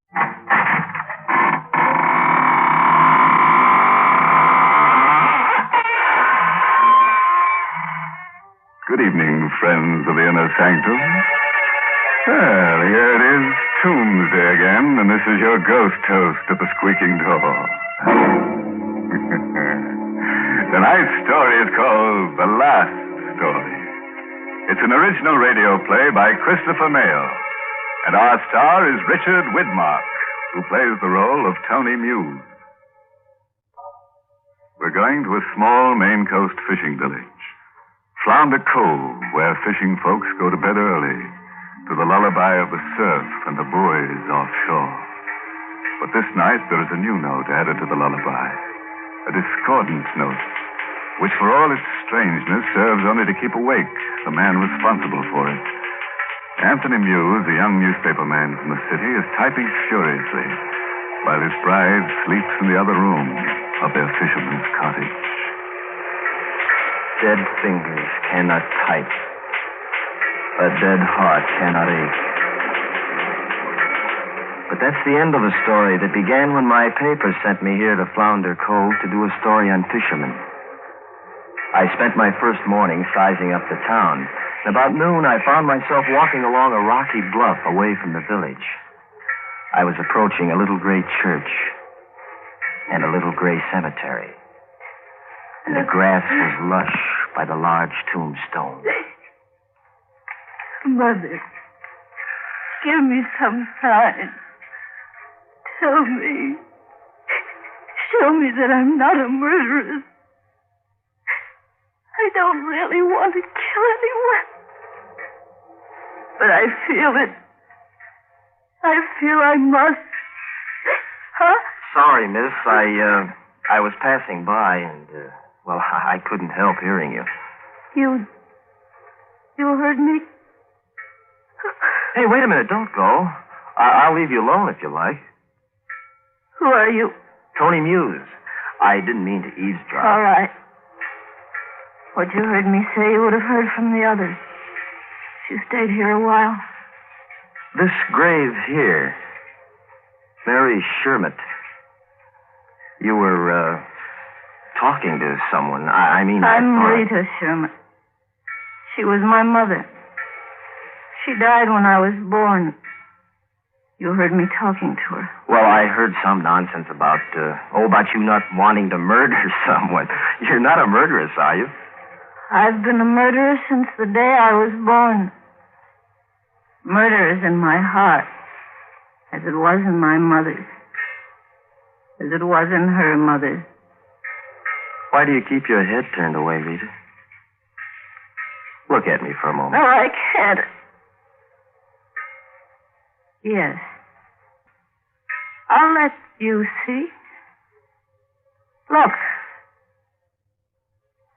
Good evening, friends of the inner sanctum. Well, here it is, Tombsday again, and this is your ghost host at the Squeaking Door. Tonight's story is called The Last Story. It's an original radio play by Christopher Mayle, and our star is Richard Widmark, who plays the role of Tony Muse. We're going to a small Maine coast fishing village, Flounder Cove, where fishing folks go to bed early, to the lullaby of the surf and the buoys offshore. But this night there is a new note added to the lullaby, a discordant note, which for all its strangeness serves only to keep awake the man responsible for it. Anthony Muse, a young newspaper man from the city, is typing furiously, while his bride sleeps in the other room of their fisherman's cottage. Dead fingers cannot type. A dead heart cannot ache. But that's the end of a story that began when my paper sent me here to Flounder Cove to do a story on fishermen. I spent my first morning sizing up the town. About noon, I found myself walking along a rocky bluff away from the village. I was approaching a little gray church and a little gray cemetery. And the grass was lush by the large tombstone. Mother, give me some sign. Tell me. Show me that I'm not a murderess. I don't really want to kill anyone. But I feel it. I feel I must. Huh? Sorry, miss. I was passing by and, well, I couldn't help hearing you. You heard me? Hey, wait a minute. Don't go. I'll leave you alone if you like. Who are you? Tony Muse. I didn't mean to eavesdrop. All right. What you heard me say, you would have heard from the others. You stayed here a while. This grave here, Mary Sherman. You were, talking to someone. I mean... I'm Rita Sherman. She was my mother. She died when I was born. You heard me talking to her. Well, I heard some nonsense about you not wanting to murder someone. You're not a murderess, are you? I've been a murderer since the day I was born. Murder is in my heart, as it was in my mother's, as it was in her mother's. Why do you keep your head turned away, Rita? Look at me for a moment. No, I can't. Yes. I'll let you see. Look.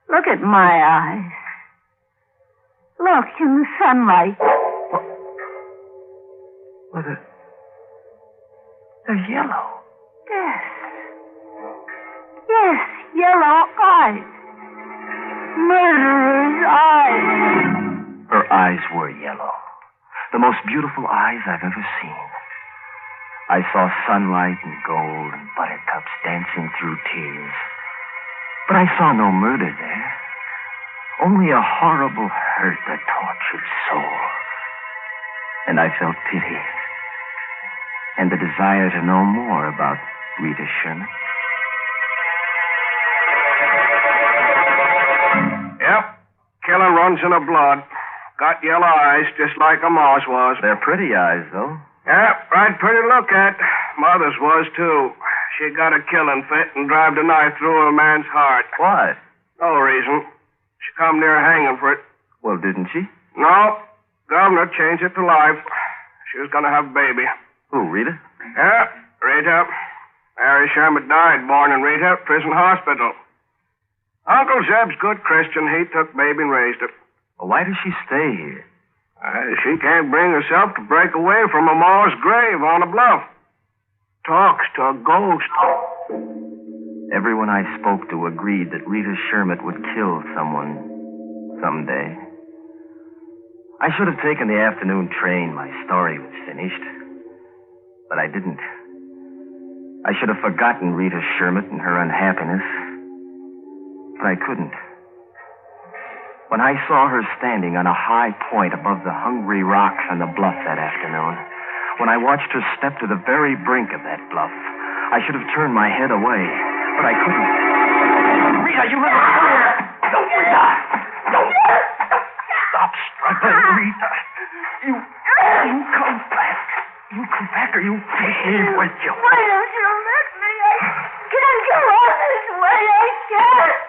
Look at my eyes. Look in the sunlight. Well, they're yellow. Yes. Yes, yellow eyes. Murderer's eyes. Her eyes were yellow. The most beautiful eyes I've ever seen. I saw sunlight and gold and buttercups dancing through tears. But I saw no murder there. Only a horrible hurt, a tortured soul. And I felt pity. And the desire to know more about Rita Sherman. Yep. Killing runs in her blood. Got yellow eyes just like a mouse was. They're pretty eyes, though. Yep, right pretty to look at. Mother's was, too. She got a killing fit and drive a knife through a man's heart. Why? No reason. She come near hanging for it. Well, didn't she? No. Governor changed it to life. She was going to have a baby. Who, Rita? Yeah, Rita. Mary Sherman died born in Rita, prison hospital. Uncle Zeb's good Christian. He took baby and raised it. Well, why does she stay here? She can't bring herself to break away from a Ma's grave on a bluff. Talks to a ghost. Everyone I spoke to agreed that Rita Sherman would kill someone someday. I should have taken the afternoon train. My story was finished. But I didn't. I should have forgotten Rita Sherman and her unhappiness. But I couldn't. When I saw her standing on a high point above the hungry rocks on the bluff that afternoon, when I watched her step to the very brink of that bluff, I should have turned my head away, but I couldn't. Rita, you little... Don't, Rita! Don't! Stop struggling, Rita. You come back. You come back or you take me with you. Why don't you let me? I can't go on this way. I can't.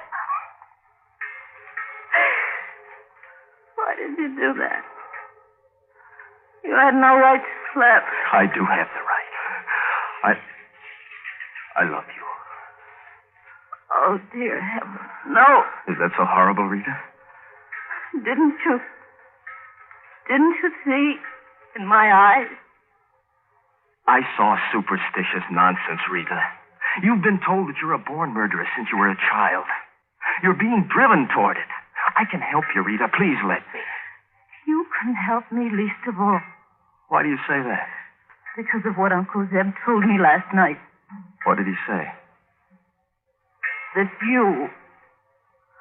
Why did you do that? You had no right to slap. I do have the right. I love you. Oh, dear heaven. No. Is that so horrible, Rita? Didn't you see in my eyes? I saw superstitious nonsense, Rita. You've been told that you're a born murderer since you were a child. You're being driven toward it. I can help you, Rita. Please let me. You can help me least of all. Why do you say that? Because of what Uncle Zeb told me last night. What did he say? That you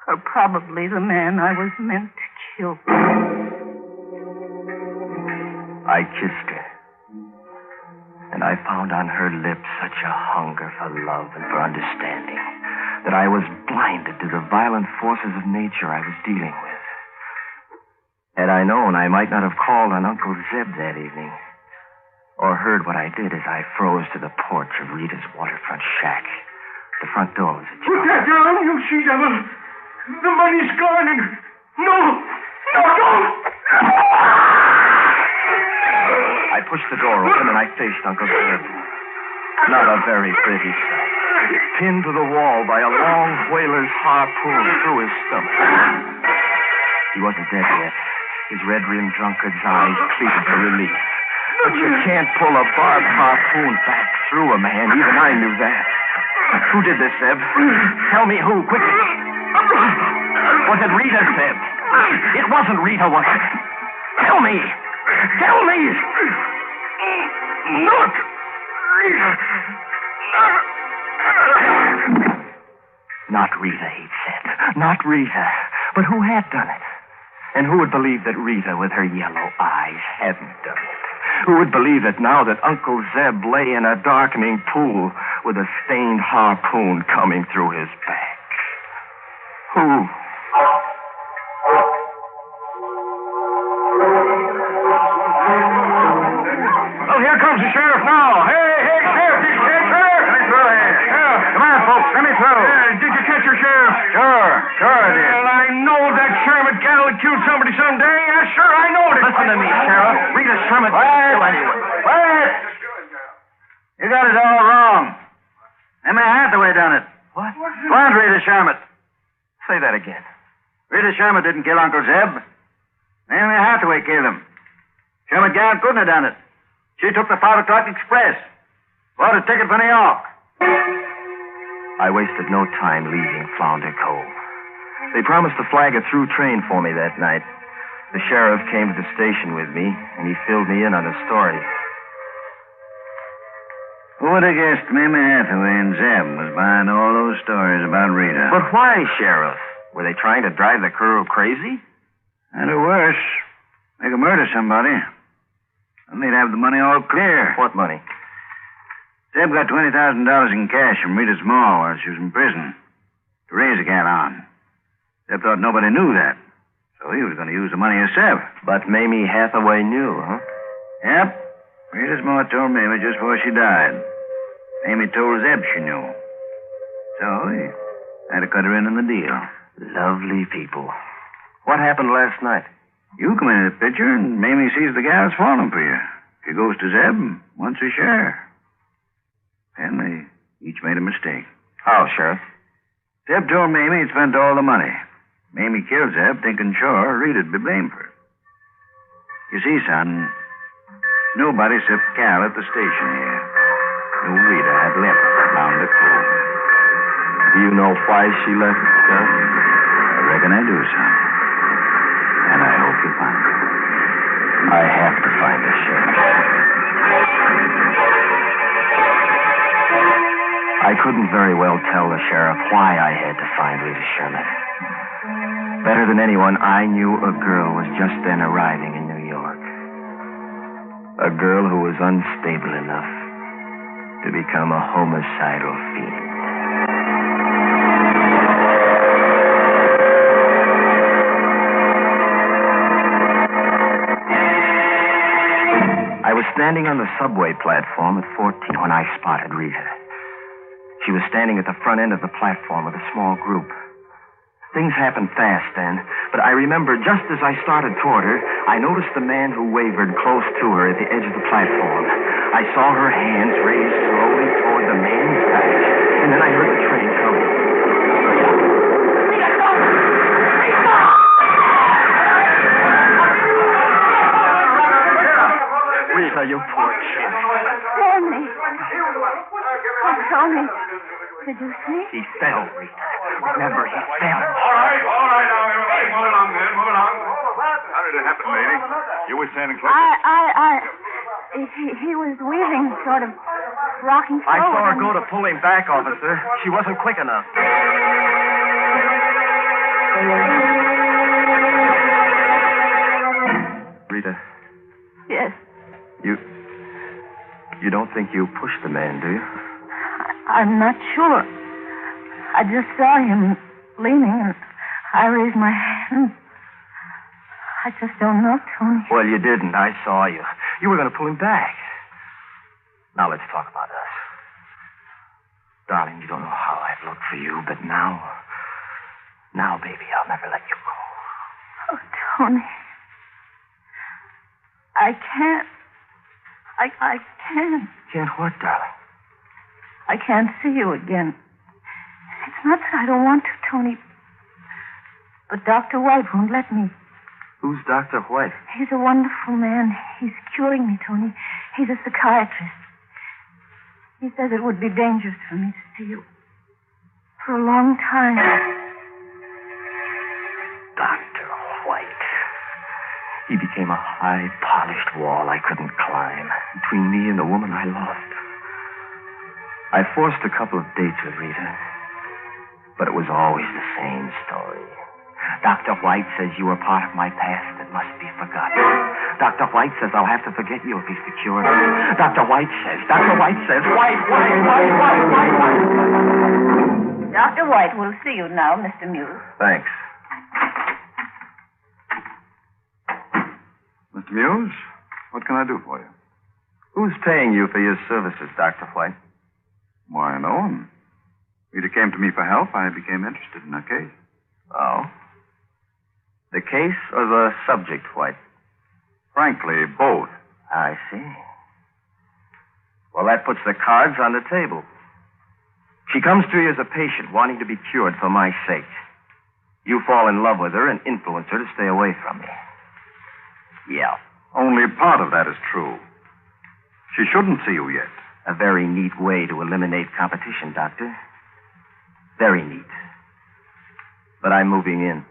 are probably the man I was meant to kill. I kissed her. And I found on her lips such a hunger for love and for understanding that I was blinded to the violent forces of nature I was dealing with. Had I known, I might not have called on Uncle Zeb that evening, or heard what I did as I froze to the porch of Rita's waterfront shack. The front door was ajar. Put that down, you she-devil. The money's gone and... No, don't! I pushed the door open and I faced Uncle Zeb. Not a very pretty sight. Pinned to the wall by a long whaler's harpoon through his stomach. He wasn't dead yet. His red-rimmed drunkard's eyes pleaded for relief. But you can't pull a barbed harpoon back through a man. Even I knew that. Who did this, Zeb? Tell me who, quickly. Was it Rita, Zeb? It wasn't Rita, was it? Tell me. Tell me. Not Rita. Not Rita, he'd said. Not Rita. But who had done it? And who would believe that Rita, with her yellow eyes, hadn't done it? Who would believe that now that Uncle Zeb lay in a darkening pool with a stained harpoon coming through his back? Who? Well, here comes the sheriff now. Hey, sheriff, did you catch her? Let me through here. Yeah. Come on, folks, let me through. Did you catch her, sheriff? Sure I did. Well, I know that Sherman gal would kill somebody someday. Yeah, sure, I know it. Listen to me, Sheriff. Rita Sherman didn't kill anyone. Quiet! You got it all wrong. Emma Hathaway done it. What? Wasn't Rita Sherman. Say that again. Rita Sherman didn't kill Uncle Zeb. Emma Hathaway killed him. Sherman gal couldn't have done it. She took the 5 o'clock express. Bought a ticket for New York. I wasted no time leaving Flounder Cove. They promised to flag a through train for me that night. The sheriff came to the station with me, and he filled me in on the story. Who would have guessed Mamie Hathaway and Zeb was behind all those stories about Rita? But why, Sheriff? Were they trying to drive the crew crazy? And or worse, they could murder somebody. And they'd have the money all clear. What money? Zeb got $20,000 in cash from Rita's ma while she was in prison to raise a gal on. Zeb thought nobody knew that, so he was going to use the money himself. But Mamie Hathaway knew, huh? Yep. Rita's ma told Mamie just before she died. Mamie told Zeb she knew. So he had to cut her in on the deal. Lovely people. What happened last night? You come in the picture, and Mamie sees the gal's falling for you. She goes to Zeb and wants her share. And they each made a mistake. How, Sheriff? Zeb told Mamie he'd spent all the money. Mamie killed Zeb, thinking sure Rita'd be blamed for it. You see, son, nobody except Cal at the station here knew Rita had left Flounder Cove. Do you know why she left, Gus? I reckon I do, son. And I hope you find her. I have to find her, Sheriff. I couldn't very well tell the sheriff why I had to find Rita Sherman. Better than anyone, I knew a girl was just then arriving in New York. A girl who was unstable enough to become a homicidal fiend. I was standing on the subway platform at 14 when I spotted Rita. She was standing at the front end of the platform with a small group. Things happened fast then, but I remember just as I started toward her, I noticed the man who wavered close to her at the edge of the platform. I saw her hands raised slowly toward the man's back, and then I heard the train coming. Rita, you poor kid. Tony. Oh, Tony. Did you see? He fell, Rita. Remember, he fell. All right now, everybody. Move along, man. Move along. How did it happen, Mamie? You were standing close. He was weaving, sort of rocking forward. I saw her go to pull him back, officer. She wasn't quick enough. Rita. Yes. You don't think you pushed the man, do you? I'm not sure. I just saw him leaning, and I raised my hand. I just don't know, Tony. Well, you didn't. I saw you. You were going to pull him back. Now let's talk about us. Darling, you don't know how I've looked for you, but now, baby, I'll never let you go. Oh, Tony. I can't. I can't. Can't what, darling? I can't see you again. It's not that I don't want to, Tony. But Dr. White won't let me. Who's Dr. White? He's a wonderful man. He's curing me, Tony. He's a psychiatrist. He says it would be dangerous for me to see you for a long time. Dr. White. He became a high, polished wall I couldn't climb between me and the woman I loved. I forced a couple of dates with Rita, but it was always the same story. Dr. White says you were part of my past that must be forgotten. Dr. White says I'll have to forget you if he's the cure. Dr. White says, White. Dr. White will see you now, Mr. Muse. Thanks. Mr. Muse, what can I do for you? Who's paying you for your services, Dr. White? Why, no one. Rita came to me for help. I became interested in her case. Oh? The case or the subject, White? Frankly, both. I see. Well, that puts the cards on the table. She comes to you as a patient wanting to be cured for my sake. You fall in love with her and influence her to stay away from me. Yeah. Only part of that is true. She shouldn't see you yet. A very neat way to eliminate competition, Doctor. Very neat. But I'm moving in.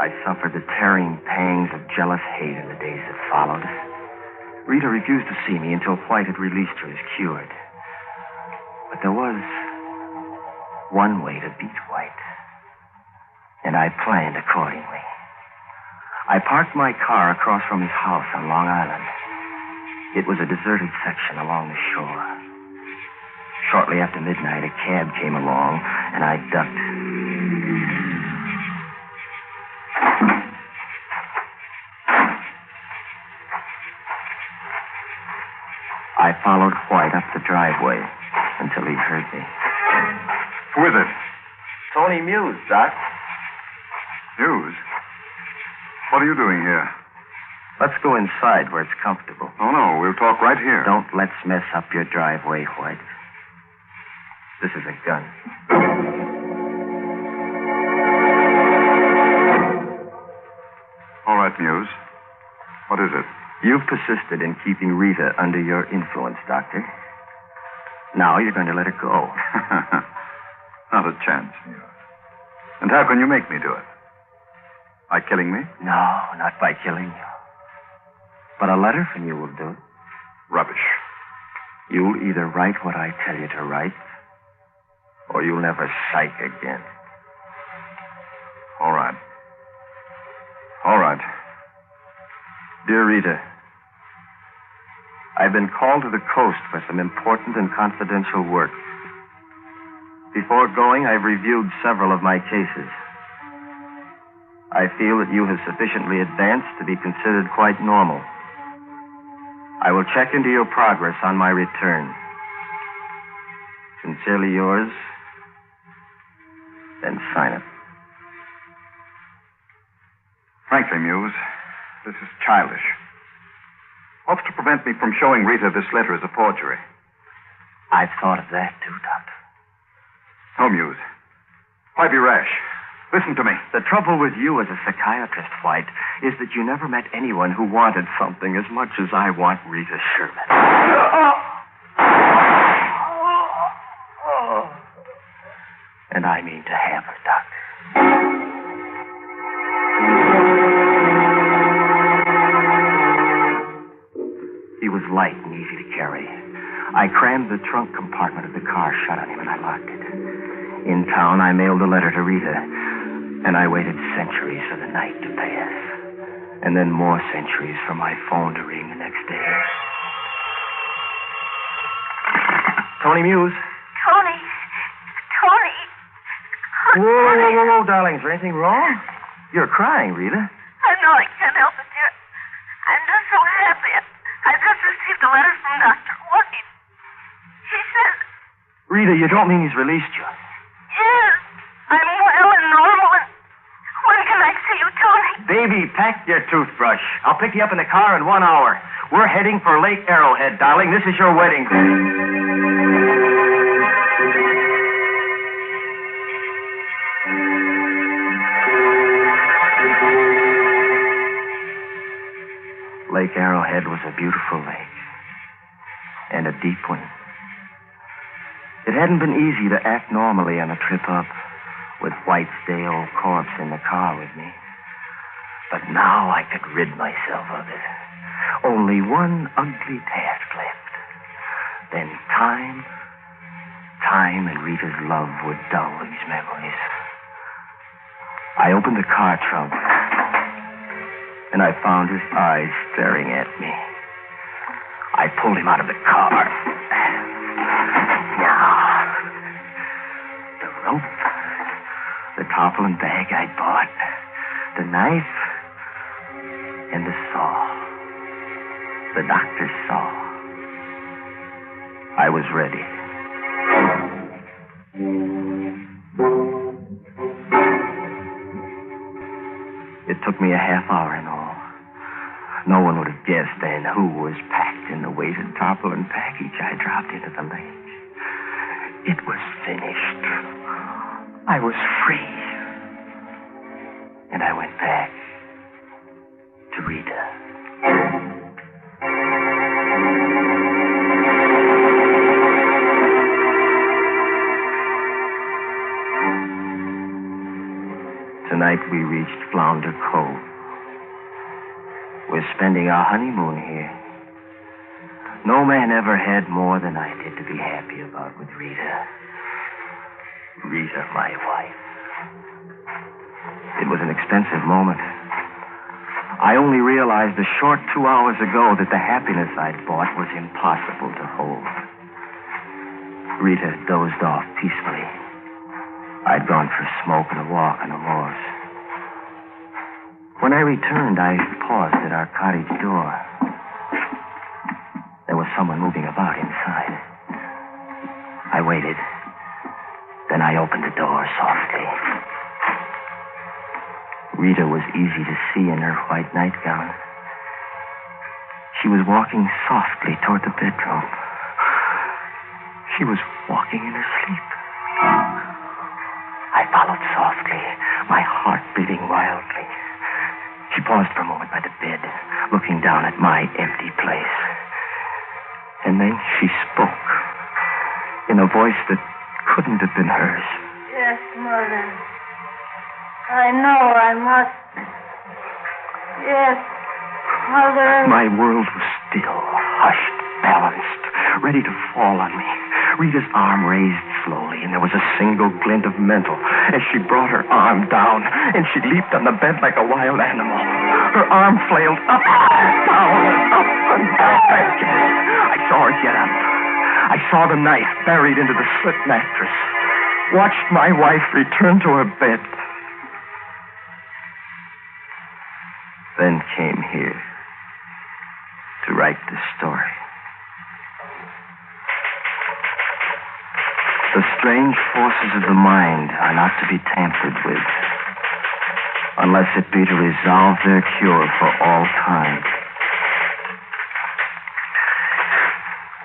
I suffered the tearing pangs of jealous hate in the days that followed. Rita refused to see me until White had released her as cured. But there was one way to beat White. And I planned accordingly. I parked my car across from his house on Long Island. It was a deserted section along the shore. Shortly after midnight, a cab came along, and I ducked. I followed White up the driveway until he heard me. Who is it? Tony Muse, Doc. Muse? What are you doing here? Let's go inside where it's comfortable. Oh, no, we'll talk right here. Don't let's mess up your driveway, White. This is a gun. All right, Muse. What is it? You've persisted in keeping Rita under your influence, Doctor. Now you're going to let her go. Not a chance, Muse. And how can you make me do it? By killing me? No, not by killing you. But a letter from you will do. Rubbish. You'll either write what I tell you to write, or you'll never psych again. All right. All right. Dear Rita, I've been called to the coast for some important and confidential work. Before going, I've reviewed several of my cases. I feel that you have sufficiently advanced to be considered quite normal. I will check into your progress on my return. Sincerely yours, then sign it. Frankly, Muse, this is childish. What's to prevent me from showing Rita this letter as a forgery? I've thought of that, too, Doctor. No, Muse. Why be rash? Listen to me. The trouble with you as a psychiatrist, White, is that you never met anyone who wanted something as much as I want Rita Sherman. And I mean to have her, Doctor. He was light and easy to carry. I crammed the trunk compartment of the car shut on him and I locked it. In town, I mailed a letter to Rita, and I waited centuries for the night to pass, and then more centuries for my phone to ring the next day. Tony Muse. Tony. Whoa, darling. Is there anything wrong? You're crying, Rita. I know I can't help it, dear. I'm just so happy. I just received a letter from Dr. White. He says... Rita, you don't mean he's released you? Yes. I'm well and normal, and when can I see you, Tony? Baby, pack your toothbrush. I'll pick you up in the car in 1 hour. We're heading for Lake Arrowhead, darling. This is your wedding day. Lake Arrowhead was a beautiful lake, and a deep one. It hadn't been easy to act normally on a trip up, with White's day-old corpse in the car with me. But now I could rid myself of it. Only one ugly task left. Then time and Rita's love would dull these memories. I opened the car trunk, and I found his eyes staring at me. I pulled him out of the car. Now, the rope, the tarpaulin bag I bought, the knife, and the saw. The doctor's saw. I was ready. It took me a half hour in all. No one would have guessed then who was packed in the weighted tarpaulin package I dropped into the lake. It was finished. I was free. And I went back to Rita. Tonight we reached Flounder Cove. We're spending our honeymoon here. No man ever had more than I did to be happy about with Rita. Rita, my wife. It was an expensive moment. I only realized a short 2 hours ago that the happiness I'd bought was impossible to hold. Rita dozed off peacefully. I'd gone for a smoke and a walk on the moors. When I returned, I paused at our cottage door. There was someone moving about inside. I waited. Then I opened the door softly. Rita was easy to see in her white nightgown. She was walking softly toward the bedroom. She was walking in her sleep. I followed softly, my heart beating wildly. She paused for a moment by the bed, looking down at my empty place. And then she spoke, in a voice that couldn't have been hers. Yes, Mother. I know I must. Yes, Mother. My world was still, hushed, balanced. ready to fall on me. Rita's arm raised slowly, and there was a single glint of mental as she brought her arm down, and she leaped on the bed like a wild animal. Her arm flailed up, down, up, and down. I saw her get up. I saw the knife buried into the slit mattress. Watched my wife return to her bed. Then came here to write this story. The strange forces of the mind are not to be tampered with, unless it be to resolve their cure for all time.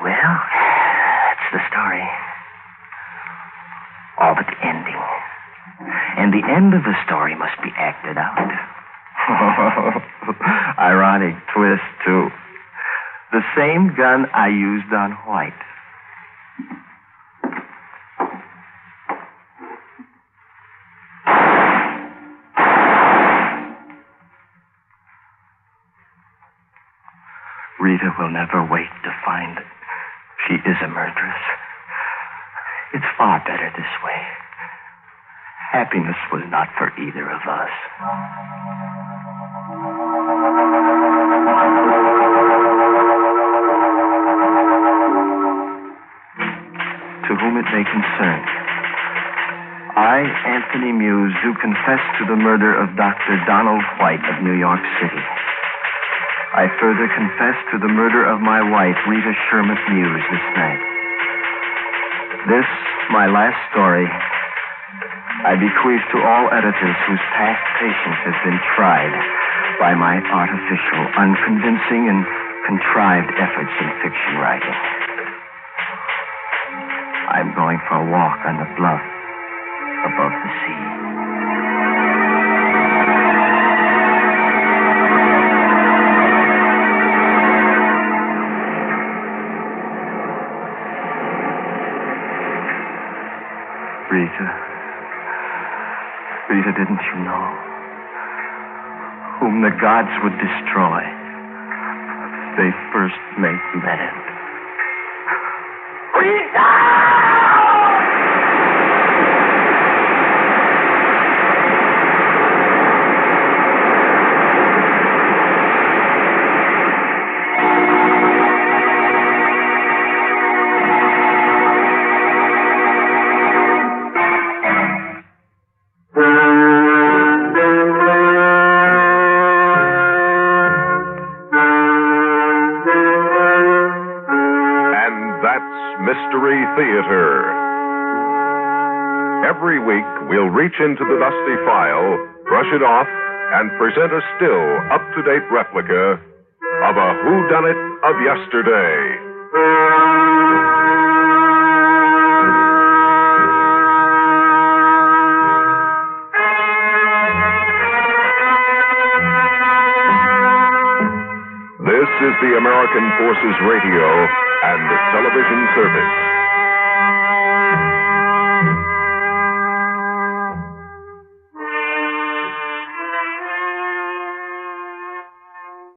Well, that's the story. All but the ending. And the end of the story must be acted out. Ironic twist, too. The same gun I used on White. Rita will never wait to find that she is a murderess. It's far better this way. Happiness was not for either of us. To whom it may concern, I, Anthony Muse, do confess to the murder of Dr. Donald White of New York City. I further confess to the murder of my wife, Rita Sherman Muse, this night. This, my last story, I bequeath to all editors whose past patience has been tried by my artificial, unconvincing, and contrived efforts in fiction writing. I'm going for a walk on the bluff above the sea. Rita, didn't you know? Whom the gods would destroy, they first make men. Rita! Mystery Theater. Every week, we'll reach into the dusty file, brush it off, and present a still, up-to-date replica of a whodunit of yesterday. This is the American Forces Radio and Television Service.